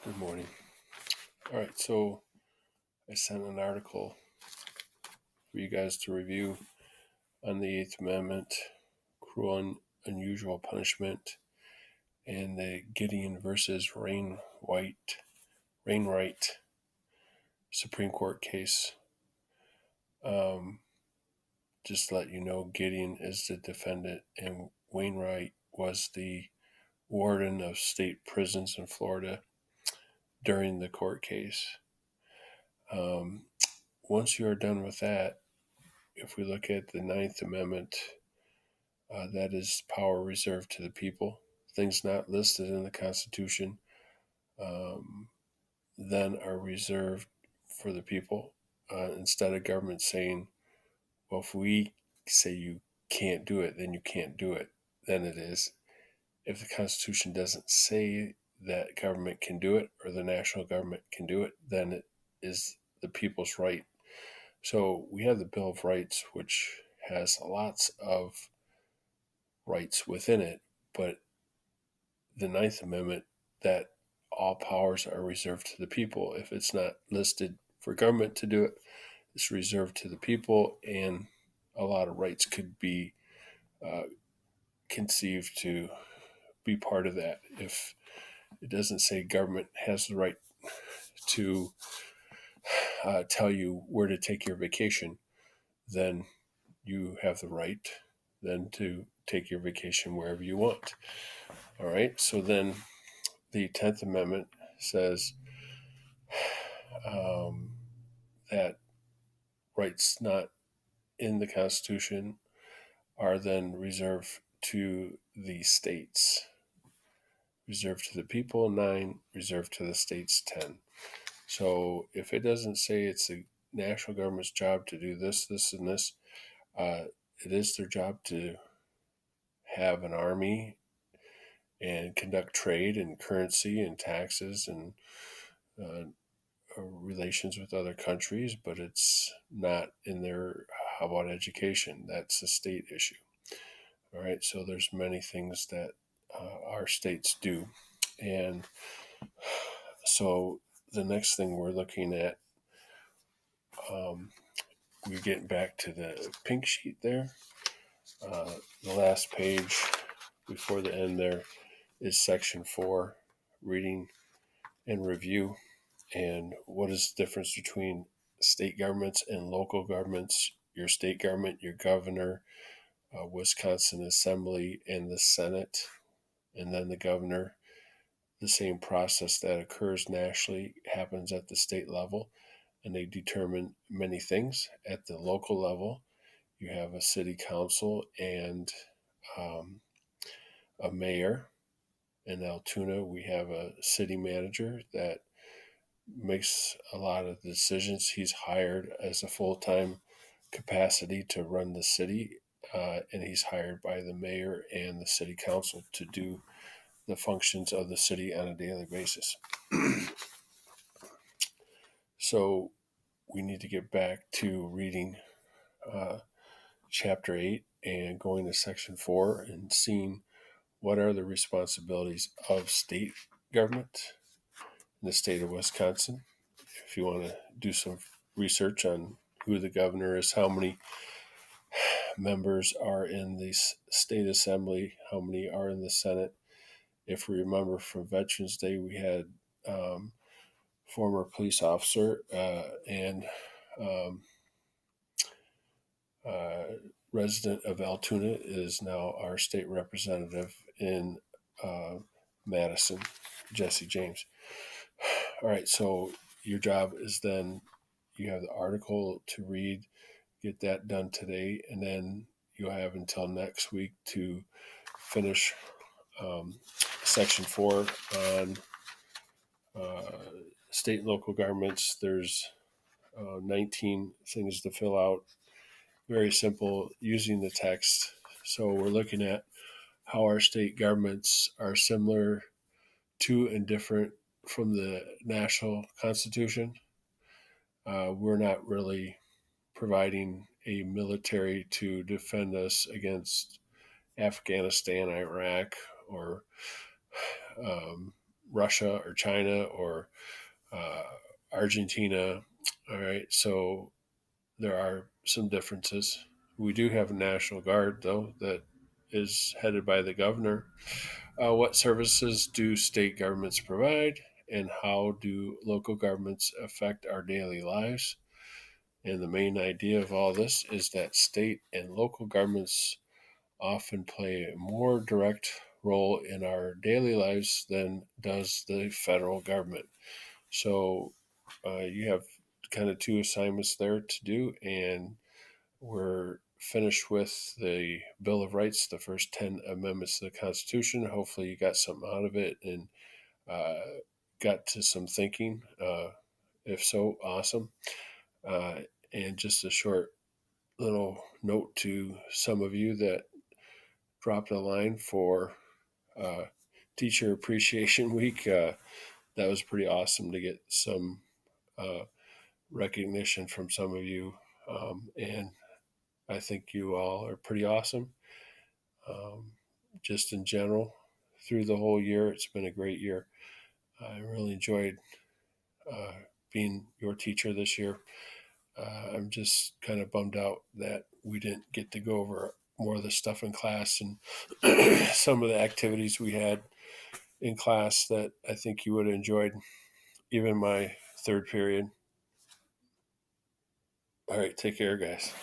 Good morning. All right, so I sent an article for you guys to review on the Eighth Amendment, cruel and unusual punishment, and the Gideon versus Rainwright Supreme Court case. Just to let you know, Gideon is the defendant, and Wainwright was the warden of state prisons in Florida during the court case. Once you are done with that, if we look at the Ninth Amendment, that is power reserved to the people. Things not listed in the Constitution um, then are reserved for the people. Instead of government saying, well, if we say you can't do it, then you can't do it, then it is. If the Constitution doesn't say that government can do it or the national government can do it, then it is the people's right. So we have the Bill of Rights, which has lots of rights within it, but the Ninth Amendment, that all powers are reserved to the people. If it's not listed for government to do it, it's reserved to the people, and a lot of rights could be conceived to be part of that. If it doesn't say government has the right to tell you where to take your vacation, then you have the right then to take your vacation wherever you want. All right, so then the 10th Amendment says that rights not in the Constitution are then reserved to the states. Reserved to the people, 9. Reserved to the states, 10. So if it doesn't say it's the national government's job to do this, this, and this, it is their job to have an army and conduct trade and currency and taxes and relations with other countries, but it's not in their, how about education? That's a state issue. All right, so there's many things that our states do. And so the next thing we're looking at, we're getting back to the pink sheet there. The last page before the end there is section 4, reading and review. And what is the difference between state governments and local governments? Your state government, your governor, Wisconsin Assembly, and the Senate, and then the governor. The same process that occurs nationally happens at the state level, and they determine many things. At the local level, you have a city council and a mayor. In Altoona, we have a city manager that makes a lot of decisions. He's hired as a full-time capacity to run the city, and he's hired by the mayor and the city council to do the functions of the city on a daily basis. So we need to get back to reading chapter 8 and going to section 4 and seeing what are the responsibilities of state government in the state of Wisconsin. If you want to do some research on who the governor is, how many members are in the state assembly, how many are in the Senate. If we remember from Veterans Day, we had former police officer and resident of Altoona is now our state representative in Madison, Jesse James. All right, so your job is then you have the article to read, get that done today, and then you'll have until next week to finish section 4 on state and local governments. There's 19 things to fill out. Very simple using the text. So we're looking at how our state governments are similar to and different from the national constitution. We're not really providing a military to defend us against Afghanistan, Iraq, or Russia or China or uh, Argentina. All right, so there are some differences. We do have a National Guard, though, that is headed by the governor. What services do state governments provide, and how do local governments affect our daily lives? And the main idea of all this is that state and local governments often play a more direct role in our daily lives than does the federal government. So you have kind of two assignments there to do, and we're finished with the Bill of Rights, the first 10 amendments to the Constitution. Hopefully, you got something out of it and uh, got to some thinking. If so, awesome. Uh, and just a short little note to some of you that dropped a line for uh, Teacher Appreciation Week. That was pretty awesome to get some uh, recognition from some of you. And I think you all are pretty awesome. Um, just in general, through the whole year, it's been a great year. I really enjoyed uh, being your teacher this year. I'm just kind of bummed out that we didn't get to go over more of the stuff in class and some of the activities we had in class that I think you would have enjoyed, even my third period. All right, take care, guys.